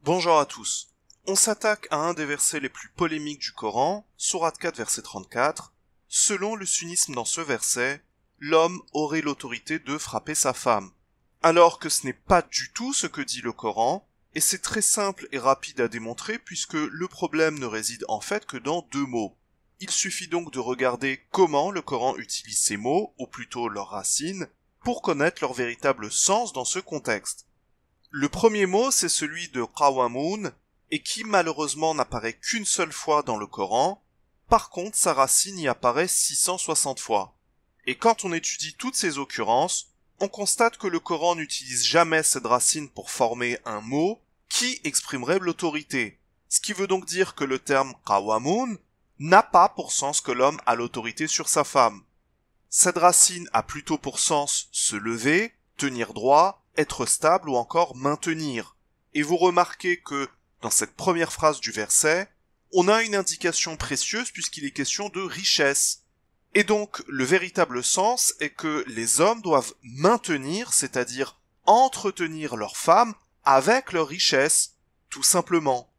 Bonjour à tous. On s'attaque à un des versets les plus polémiques du Coran, Sourate 4 verset 34. Selon le sunnisme dans ce verset, l'homme aurait l'autorité de frapper sa femme. Alors que ce n'est pas du tout ce que dit le Coran, et c'est très simple et rapide à démontrer puisque le problème ne réside en fait que dans deux mots. Il suffit donc de regarder comment le Coran utilise ces mots, ou plutôt leurs racines, pour connaître leur véritable sens dans ce contexte. Le premier mot, c'est celui de qawamun, et qui malheureusement n'apparaît qu'une seule fois dans le Coran. Par contre, sa racine y apparaît 660 fois. Et quand on étudie toutes ces occurrences, on constate que le Coran n'utilise jamais cette racine pour former un mot qui exprimerait l'autorité. Ce qui veut donc dire que le terme qawamun n'a pas pour sens que l'homme a l'autorité sur sa femme. Cette racine a plutôt pour sens se lever, tenir droit, être stable ou encore maintenir. Et vous remarquez que, dans cette première phrase du verset, on a une indication précieuse puisqu'il est question de richesse. Et donc, le véritable sens est que les hommes doivent maintenir, c'est-à-dire entretenir leur femme avec leur richesse, tout simplement.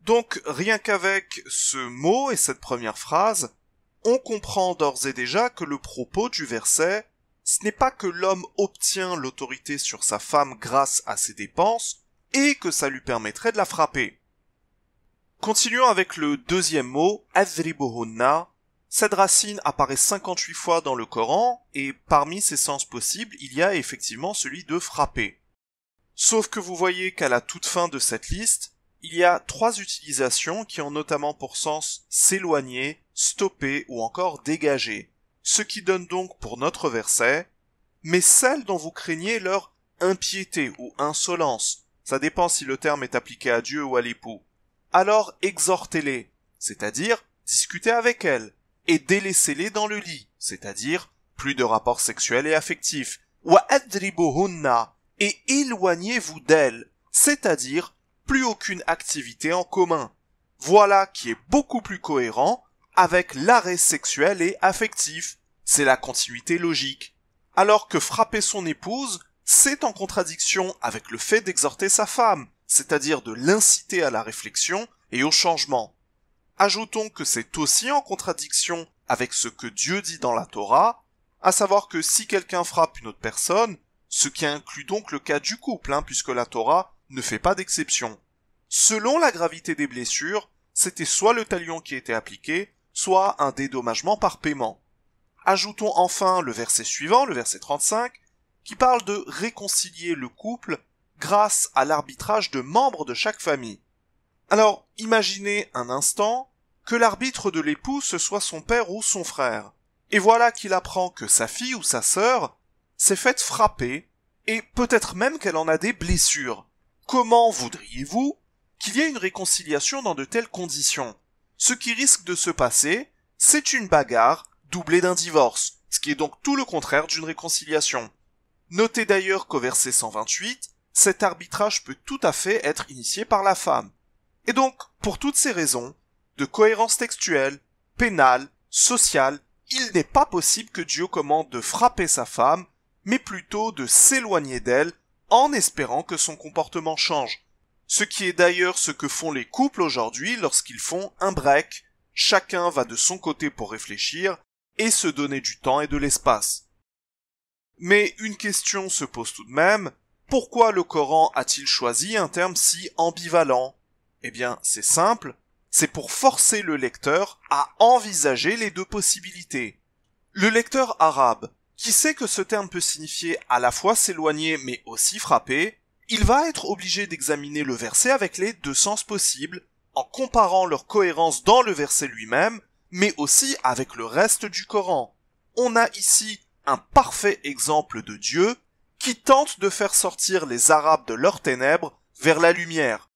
Donc, rien qu'avec ce mot et cette première phrase, on comprend d'ores et déjà que le propos du verset, ce n'est pas que l'homme obtient l'autorité sur sa femme grâce à ses dépenses, et que ça lui permettrait de la frapper. Continuons avec le deuxième mot, adribuhunna. Cette racine apparaît 58 fois dans le Coran, et parmi ses sens possibles, il y a effectivement celui de frapper. Sauf que vous voyez qu'à la toute fin de cette liste, il y a trois utilisations qui ont notamment pour sens s'éloigner, stopper ou encore dégager. Ce qui donne donc pour notre verset, mais celles dont vous craignez leur impiété ou insolence, ça dépend si le terme est appliqué à Dieu ou à l'époux, alors exhortez-les, c'est-à-dire discutez avec elles, et délaissez-les dans le lit, c'est-à-dire plus de rapports sexuels et affectifs, wa adribuhunna, et éloignez-vous d'elles, c'est-à-dire plus aucune activité en commun. Voilà qui est beaucoup plus cohérent avec l'arrêt sexuel et affectif. C'est la continuité logique. Alors que frapper son épouse, c'est en contradiction avec le fait d'exhorter sa femme, c'est-à-dire de l'inciter à la réflexion et au changement. Ajoutons que c'est aussi en contradiction avec ce que Dieu dit dans la Torah, à savoir que si quelqu'un frappe une autre personne, ce qui inclut donc le cas du couple, puisque la Torah ne fait pas d'exception. Selon la gravité des blessures, c'était soit le talion qui était appliqué, soit un dédommagement par paiement. Ajoutons enfin le verset suivant, le verset 35, qui parle de réconcilier le couple grâce à l'arbitrage de membres de chaque famille. Alors, imaginez un instant que l'arbitre de l'époux ce soit son père ou son frère. Et voilà qu'il apprend que sa fille ou sa sœur s'est faite frapper, et peut-être même qu'elle en a des blessures. Comment voudriez-vous qu'il y ait une réconciliation dans de telles conditions? Ce qui risque de se passer, c'est une bagarre doublée d'un divorce, ce qui est donc tout le contraire d'une réconciliation. Notez d'ailleurs qu'au verset 128, cet arbitrage peut tout à fait être initié par la femme. Et donc, pour toutes ces raisons, de cohérence textuelle, pénale, sociale, il n'est pas possible que Dieu commande de frapper sa femme, mais plutôt de s'éloigner d'elle en espérant que son comportement change. Ce qui est d'ailleurs ce que font les couples aujourd'hui lorsqu'ils font un break. Chacun va de son côté pour réfléchir et se donner du temps et de l'espace. Mais une question se pose tout de même, pourquoi le Coran a-t-il choisi un terme si ambivalent? Eh bien, c'est simple, c'est pour forcer le lecteur à envisager les deux possibilités. Le lecteur arabe, qui sait que ce terme peut signifier à la fois s'éloigner mais aussi frapper, il va être obligé d'examiner le verset avec les deux sens possibles, en comparant leur cohérence dans le verset lui-même, mais aussi avec le reste du Coran. On a ici un parfait exemple de Dieu qui tente de faire sortir les Arabes de leurs ténèbres vers la lumière.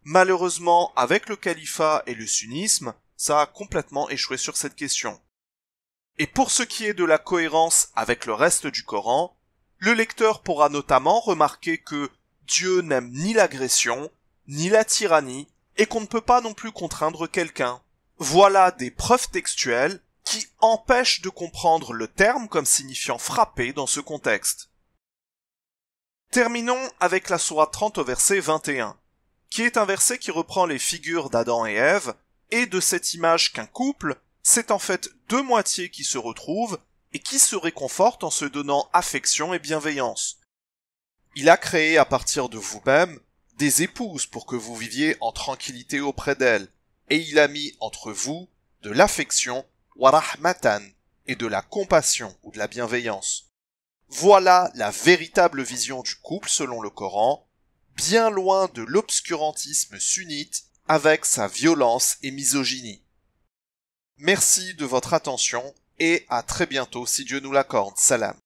Malheureusement, avec le califat et le sunnisme, ça a complètement échoué sur cette question. Et pour ce qui est de la cohérence avec le reste du Coran, le lecteur pourra notamment remarquer que Dieu n'aime ni l'agression, ni la tyrannie, et qu'on ne peut pas non plus contraindre quelqu'un. Voilà des preuves textuelles qui empêchent de comprendre le terme comme signifiant frapper dans ce contexte. Terminons avec la sourate 30 au verset 21. qui est un verset qui reprend les figures d'Adam et Ève, et de cette image qu'un couple, c'est en fait deux moitiés qui se retrouvent et qui se réconfortent en se donnant affection et bienveillance. Il a créé à partir de vous-même des épouses pour que vous viviez en tranquillité auprès d'elles, et il a mis entre vous de l'affection, wa rahmatan, et de la compassion ou de la bienveillance. Voilà la véritable vision du couple selon le Coran, bien loin de l'obscurantisme sunnite avec sa violence et misogynie. Merci de votre attention et à très bientôt si Dieu nous l'accorde. Salam.